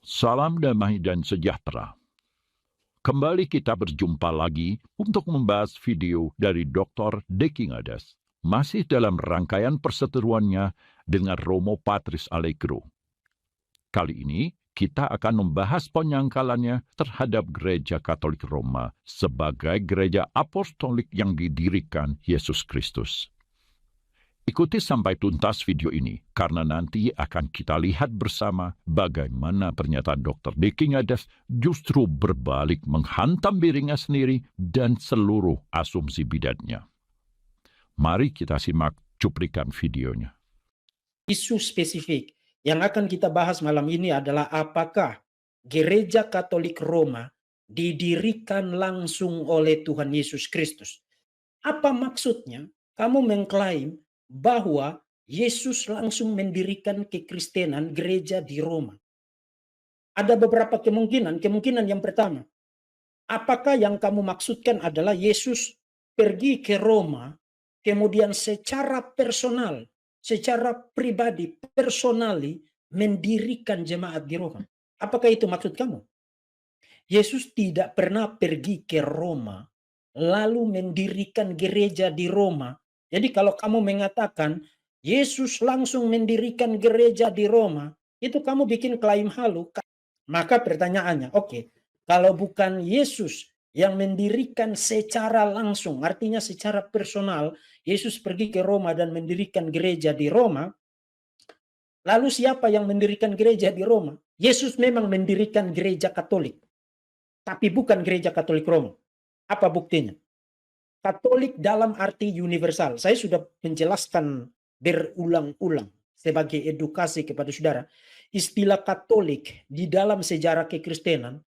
Salam damai dan sejahtera. Kembali kita berjumpa lagi untuk membahas video dari Dr. Deki Ngades, masih dalam rangkaian perseteruannya dengan Romo Patris Allegro. Kali ini kita akan membahas penyangkalannya terhadap Gereja Katolik Roma sebagai gereja apostolik yang didirikan Yesus Kristus. Ikuti sampai tuntas video ini, karena nanti akan kita lihat bersama bagaimana pernyataan Dr. Deki Ngades justru berbalik menghantam dirinya sendiri dan seluruh asumsi bidatnya. Mari kita simak cuplikan videonya. Isu spesifik yang akan kita bahas malam ini adalah apakah Gereja Katolik Roma didirikan langsung oleh Tuhan Yesus Kristus. Apa maksudnya kamu mengklaim bahwa Yesus langsung mendirikan kekristenan gereja di Roma? Ada beberapa kemungkinan. Kemungkinan yang pertama, apakah yang kamu maksudkan adalah Yesus pergi ke Roma, kemudian secara personal, secara pribadi, personali, mendirikan jemaat di Roma? Apakah itu maksud kamu? Yesus tidak pernah pergi ke Roma, lalu mendirikan gereja di Roma. Jadi kalau kamu mengatakan Yesus langsung mendirikan gereja di Roma, itu kamu bikin klaim halu. Maka pertanyaannya, oke, kalau bukan Yesus yang mendirikan secara langsung, artinya secara personal, Yesus pergi ke Roma dan mendirikan gereja di Roma, lalu siapa yang mendirikan gereja di Roma? Yesus memang mendirikan gereja Katolik, tapi bukan gereja Katolik Roma. Apa buktinya? Katolik dalam arti universal. Saya sudah menjelaskan berulang-ulang sebagai edukasi kepada saudara. Istilah Katolik di dalam sejarah kekristenan,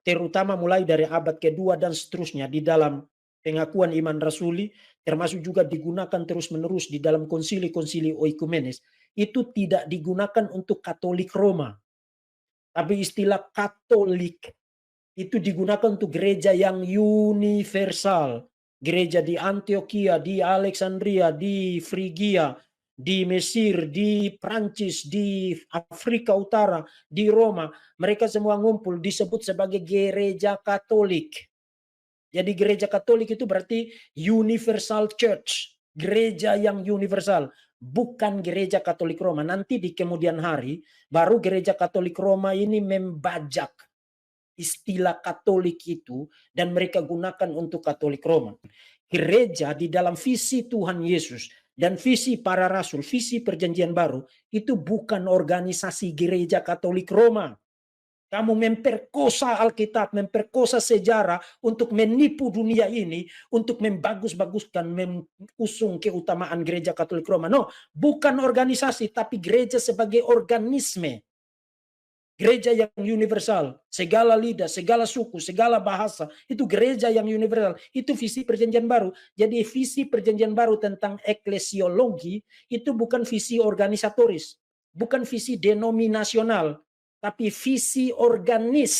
terutama mulai dari abad kedua dan seterusnya di dalam pengakuan iman rasuli, termasuk juga digunakan terus-menerus di dalam konsili-konsili oikumenes, itu tidak digunakan untuk Katolik Roma. Tapi istilah Katolik itu digunakan untuk gereja yang universal. Gereja di Antioquia, di Alexandria, di Frigia, di Mesir, di Prancis, di Afrika Utara, di Roma. Mereka semua ngumpul disebut sebagai gereja Katolik. Jadi gereja Katolik itu berarti universal church. Gereja yang universal. Bukan gereja Katolik Roma. Nanti di kemudian hari baru gereja Katolik Roma ini membajak istilah Katolik itu dan mereka gunakan untuk Katolik Roma. Gereja di dalam visi Tuhan Yesus dan visi para rasul, visi perjanjian baru, itu bukan organisasi gereja Katolik Roma. Kamu memperkosa Alkitab, memperkosa sejarah untuk menipu dunia ini, untuk membagus-baguskan, mengusung keutamaan gereja Katolik Roma. No, bukan organisasi, tapi gereja sebagai organisme. Gereja yang universal, segala lidah, segala suku, segala bahasa, itu gereja yang universal. Itu visi perjanjian baru. Jadi visi perjanjian baru tentang eklesiologi itu bukan visi organisatoris, bukan visi denominasional, tapi visi organis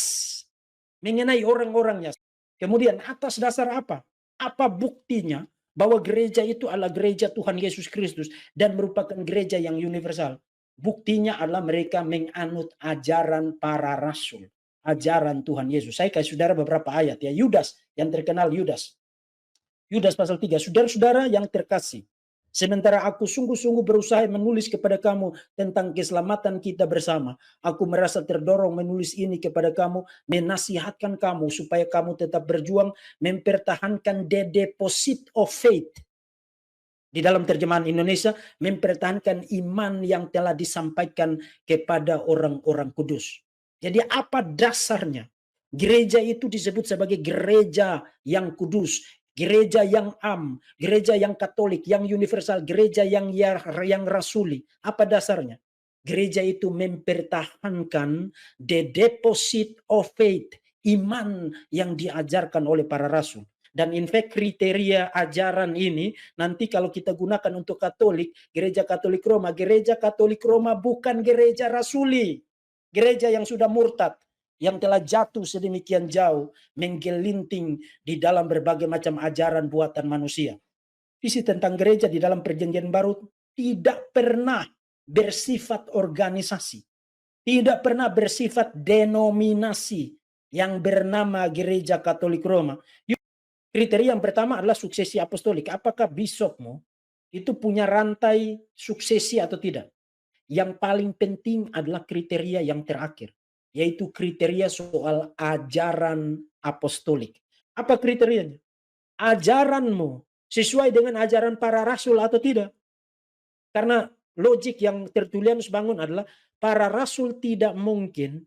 mengenai orang-orangnya. Kemudian atas dasar apa? Apa buktinya bahwa gereja itu adalah gereja Tuhan Yesus Kristus dan merupakan gereja yang universal? Buktinya adalah mereka menganut ajaran para rasul, ajaran Tuhan Yesus. Saya kasih saudara beberapa ayat ya. Yudas, yang terkenal Yudas. Yudas pasal 3. Saudara-saudara yang terkasih, sementara aku sungguh-sungguh berusaha menulis kepada kamu tentang keselamatan kita bersama, aku merasa terdorong menulis ini kepada kamu, menasihatkan kamu supaya kamu tetap berjuang mempertahankan the deposit of faith. Di dalam terjemahan Indonesia, mempertahankan iman yang telah disampaikan kepada orang-orang kudus. Jadi apa dasarnya? Gereja itu disebut sebagai gereja yang kudus, gereja yang gereja yang Katolik, yang universal, gereja yang rasuli. Apa dasarnya? Gereja itu mempertahankan the deposit of faith, iman yang diajarkan oleh para rasul. Dan in fact kriteria ajaran ini nanti kalau kita gunakan untuk Katolik, gereja Katolik Roma bukan gereja rasuli. Gereja yang sudah murtad, yang telah jatuh sedemikian jauh, menggelinting di dalam berbagai macam ajaran buatan manusia. Visi tentang gereja di dalam perjanjian baru tidak pernah bersifat organisasi. Tidak pernah bersifat denominasi yang bernama Gereja Katolik Roma. Kriteria yang pertama adalah suksesi apostolik. Apakah bisopmu itu punya rantai suksesi atau tidak? Yang paling penting adalah kriteria yang terakhir, yaitu kriteria soal ajaran apostolik. Apa kriterianya? Ajaranmu sesuai dengan ajaran para rasul atau tidak? Karena logik yang Tertullianus bangun adalah para rasul tidak mungkin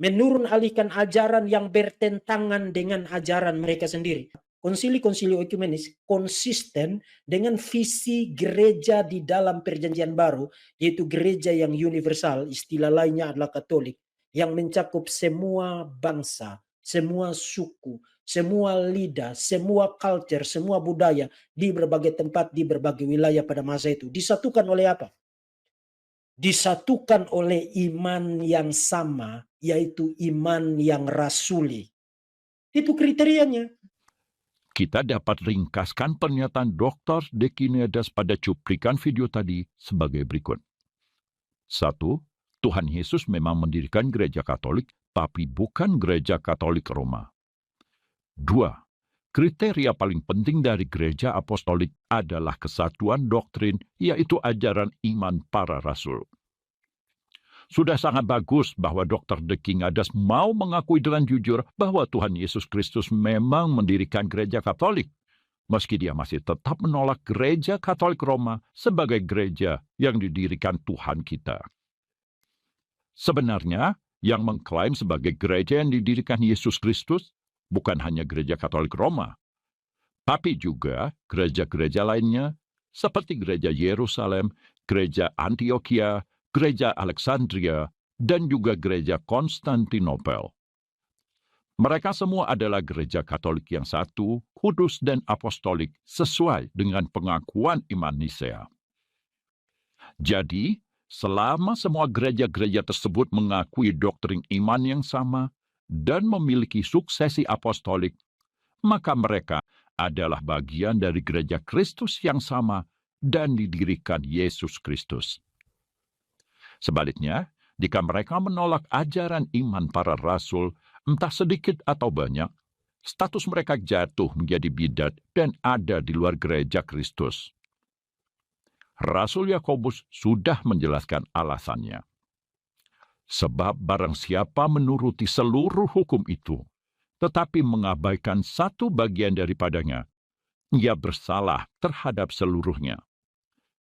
menurun alihkan ajaran yang bertentangan dengan ajaran mereka sendiri. Konsili-konsili ekumenis konsisten dengan visi gereja di dalam perjanjian baru, yaitu gereja yang universal, istilah lainnya adalah Katolik, yang mencakup semua bangsa, semua suku, semua lidah, semua culture, semua budaya di berbagai tempat, di berbagai wilayah pada masa itu. Disatukan oleh apa? Disatukan oleh iman yang sama, yaitu iman yang rasuli. Itu kriterianya. Kita dapat ringkaskan pernyataan Dr. Dekiniades pada cuplikan video tadi sebagai berikut. 1. Tuhan Yesus memang mendirikan gereja Katolik, tapi bukan gereja Katolik Roma. 2. Kriteria paling penting dari gereja apostolik adalah kesatuan doktrin, yaitu ajaran iman para rasul. Sudah sangat bagus bahwa Dr. Dekiniades mau mengakui dengan jujur bahwa Tuhan Yesus Kristus memang mendirikan gereja Katolik, meski dia masih tetap menolak gereja Katolik Roma sebagai gereja yang didirikan Tuhan kita. Sebenarnya, yang mengklaim sebagai gereja yang didirikan Yesus Kristus bukan hanya gereja Katolik Roma, tapi juga gereja-gereja lainnya seperti gereja Yerusalem, gereja Antioquia, gereja Alexandria, dan juga gereja Konstantinopel. Mereka semua adalah gereja Katolik yang satu, kudus dan apostolik sesuai dengan pengakuan iman Nisea. Jadi, selama semua gereja-gereja tersebut mengakui doktrin iman yang sama dan memiliki suksesi apostolik, maka mereka adalah bagian dari gereja Kristus yang sama dan didirikan Yesus Kristus. Sebaliknya, jika mereka menolak ajaran iman para rasul, entah sedikit atau banyak, status mereka jatuh menjadi bidat dan ada di luar gereja Kristus. Rasul Yakobus sudah menjelaskan alasannya. Sebab barang siapa menuruti seluruh hukum itu, tetapi mengabaikan satu bagian daripadanya, ia bersalah terhadap seluruhnya.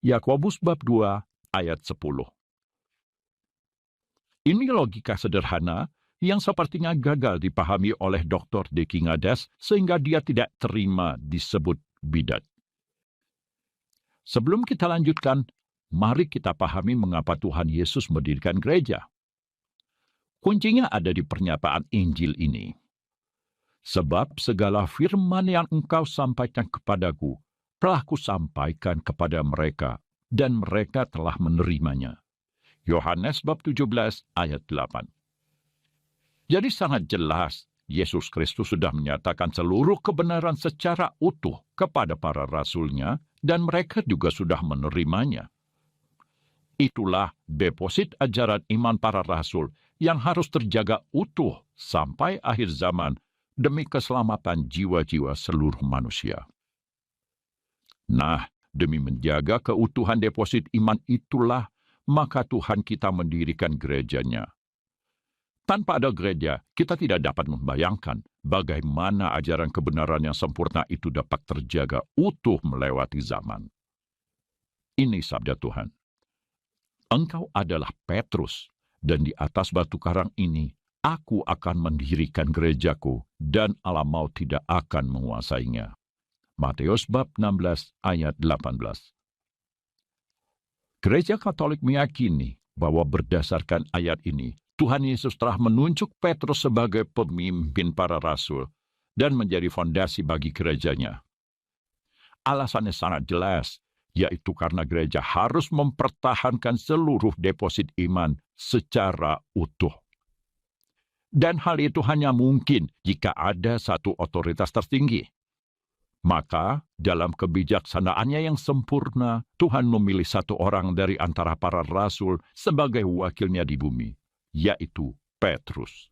Yakobus bab 2 ayat 10. Ini logika sederhana yang sepertinya gagal dipahami oleh Dr. Dekiniades sehingga dia tidak terima disebut bidat. Sebelum kita lanjutkan, mari kita pahami mengapa Tuhan Yesus mendirikan gereja. Kuncinya ada di pernyataan Injil ini. Sebab segala firman yang engkau sampaikan kepadaku, telah kusampaikan kepada mereka, dan mereka telah menerimanya. Yohanes bab 17 ayat 8. Jadi sangat jelas, Yesus Kristus sudah menyatakan seluruh kebenaran secara utuh kepada para rasulnya, dan mereka juga sudah menerimanya. Itulah deposit ajaran iman para rasul yang harus terjaga utuh sampai akhir zaman demi keselamatan jiwa-jiwa seluruh manusia. Nah, demi menjaga keutuhan deposit iman itulah maka Tuhan kita mendirikan gerejanya. Tanpa ada gereja, kita tidak dapat membayangkan bagaimana ajaran kebenaran yang sempurna itu dapat terjaga utuh melewati zaman. Ini sabda Tuhan. Engkau adalah Petrus, dan di atas batu karang ini, aku akan mendirikan gerejaku, dan alam maut tidak akan menguasainya. Matius bab 16 ayat 18. Gereja Katolik meyakini bahwa berdasarkan ayat ini, Tuhan Yesus telah menunjuk Petrus sebagai pemimpin para rasul dan menjadi fondasi bagi gerejanya. Alasannya sangat jelas, yaitu karena gereja harus mempertahankan seluruh deposit iman secara utuh. Dan hal itu hanya mungkin jika ada satu otoritas tertinggi. Maka, dalam kebijaksanaannya yang sempurna, Tuhan memilih satu orang dari antara para rasul sebagai wakilnya di bumi, yaitu Petrus.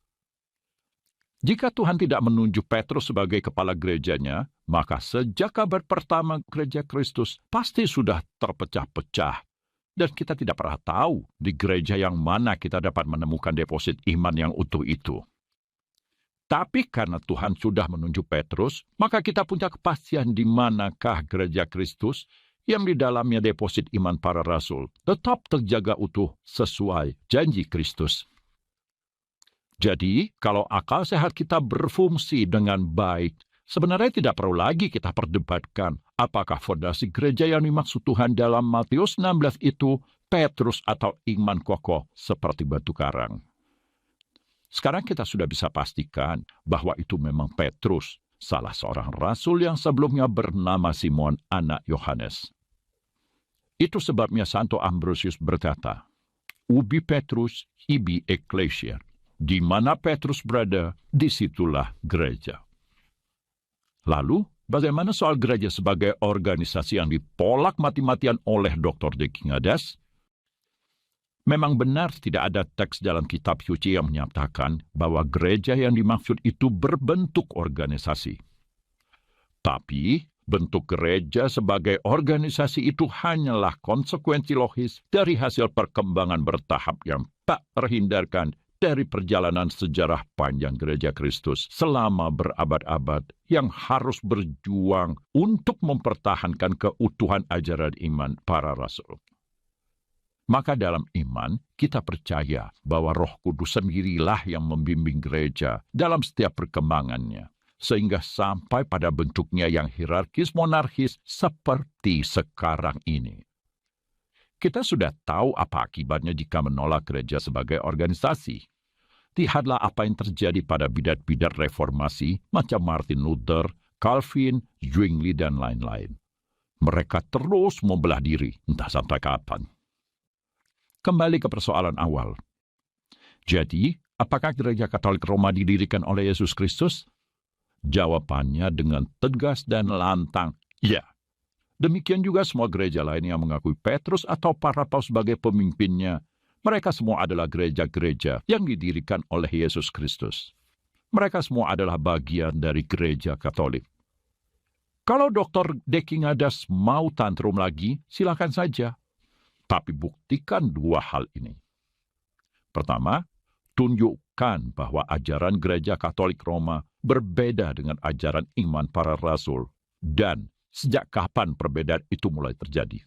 Jika Tuhan tidak menunjuk Petrus sebagai kepala gerejanya, maka sejak kabar pertama gereja Kristus pasti sudah terpecah-pecah. Dan kita tidak pernah tahu di gereja yang mana kita dapat menemukan deposit iman yang utuh itu. Tapi karena Tuhan sudah menunjuk Petrus, maka kita punya kepastian di manakah gereja Kristus yang di dalamnya deposit iman para rasul tetap terjaga utuh sesuai janji Kristus. Jadi, kalau akal sehat kita berfungsi dengan baik, sebenarnya tidak perlu lagi kita perdebatkan apakah fondasi gereja yang dimaksud Tuhan dalam Matius 16 itu Petrus atau iman kokoh seperti batu karang. Sekarang kita sudah bisa pastikan bahwa itu memang Petrus, salah seorang rasul yang sebelumnya bernama Simon anak Yohanes. Itu sebabnya Santo Ambrosius berkata, "Ubi Petrus, ibi ecclesia." Di mana Petrus berada, disitulah gereja. Lalu, bagaimana soal gereja sebagai organisasi yang ditolak mati-matian oleh Dr. Dekingadas? Memang benar tidak ada teks dalam kitab suci yang menyatakan bahwa gereja yang dimaksud itu berbentuk organisasi. Tapi, bentuk gereja sebagai organisasi itu hanyalah konsekuensi logis dari hasil perkembangan bertahap yang tak terhindarkan dari perjalanan sejarah panjang gereja Kristus selama berabad-abad yang harus berjuang untuk mempertahankan keutuhan ajaran iman para rasul. Maka dalam iman, kita percaya bahwa Roh Kudus sendirilah yang membimbing gereja dalam setiap perkembangannya, sehingga sampai pada bentuknya yang hierarkis monarkis seperti sekarang ini. Kita sudah tahu apa akibatnya jika menolak gereja sebagai organisasi. Lihatlah apa yang terjadi pada bidat-bidat reformasi macam Martin Luther, Calvin, Zwingli, dan lain-lain. Mereka terus membelah diri, entah sampai kapan. Kembali ke persoalan awal. Jadi, apakah gereja Katolik Roma didirikan oleh Yesus Kristus? Jawabannya dengan tegas dan lantang, ya. Demikian juga semua gereja lain yang mengakui Petrus atau para paus sebagai pemimpinnya. Mereka semua adalah gereja-gereja yang didirikan oleh Yesus Kristus. Mereka semua adalah bagian dari gereja Katolik. Kalau Dr. Dekingadas mau tantrum lagi, silakan saja. Tapi buktikan dua hal ini. Pertama, tunjukkan bahwa ajaran gereja Katolik Roma berbeda dengan ajaran iman para rasul. Dan sejak kapan perbedaan itu mulai terjadi?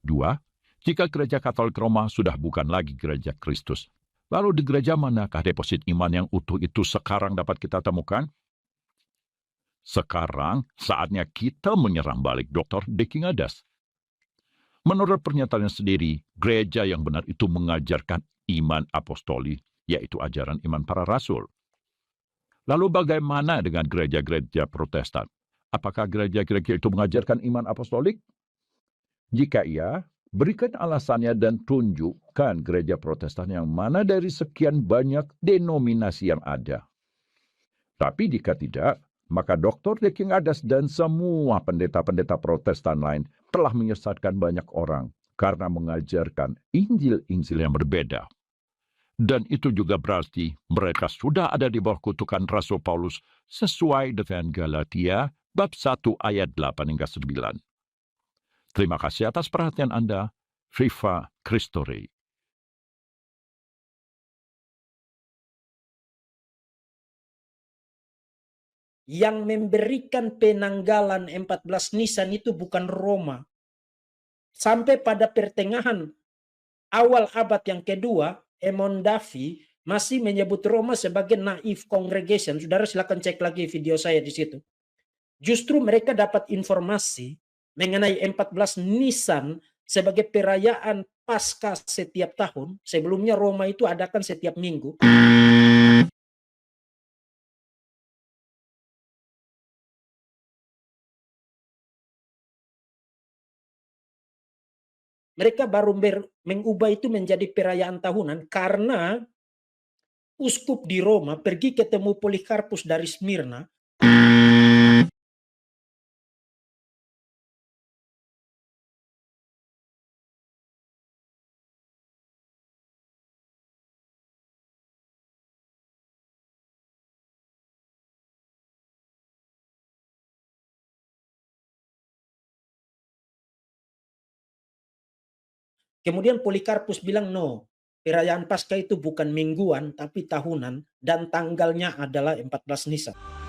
Dua, jika gereja Katolik Roma sudah bukan lagi gereja Kristus, lalu di gereja manakah deposit iman yang utuh itu sekarang dapat kita temukan? Sekarang saatnya kita menyerang balik Dr. Dekingadas. Menurut pernyataannya sendiri, gereja yang benar itu mengajarkan iman apostoli, yaitu ajaran iman para rasul. Lalu bagaimana dengan gereja-gereja Protestan? Apakah gereja-gereja itu mengajarkan iman apostolik? Jika iya, berikan alasannya dan tunjukkan gereja Protestan yang mana dari sekian banyak denominasi yang ada. Tapi jika tidak, maka Dr. Dekingadas dan semua pendeta-pendeta Protestan lain telah menyesatkan banyak orang karena mengajarkan Injil-Injil yang berbeda. Dan itu juga berarti mereka sudah ada di bawah kutukan Rasul Paulus sesuai dengan Galatia bab 1 ayat 8 hingga 9. Terima kasih atas perhatian Anda. Viva Cristo Rei. Yang memberikan penanggalan 14 Nisan itu bukan Roma. Sampai pada pertengahan awal abad yang kedua, Emon Davi masih menyebut Roma sebagai naif congregation. Saudara silakan cek lagi video saya di situ. Justru mereka dapat informasi mengenai 14 Nisan sebagai perayaan Paskah setiap tahun. Sebelumnya Roma itu adakan setiap minggu. Mereka baru mengubah itu menjadi perayaan tahunan karena uskup di Roma pergi ketemu Polikarpus dari Smyrna. Kemudian Polikarpus bilang, no, perayaan Paskah itu bukan mingguan, tapi tahunan, dan tanggalnya adalah 14 Nisan.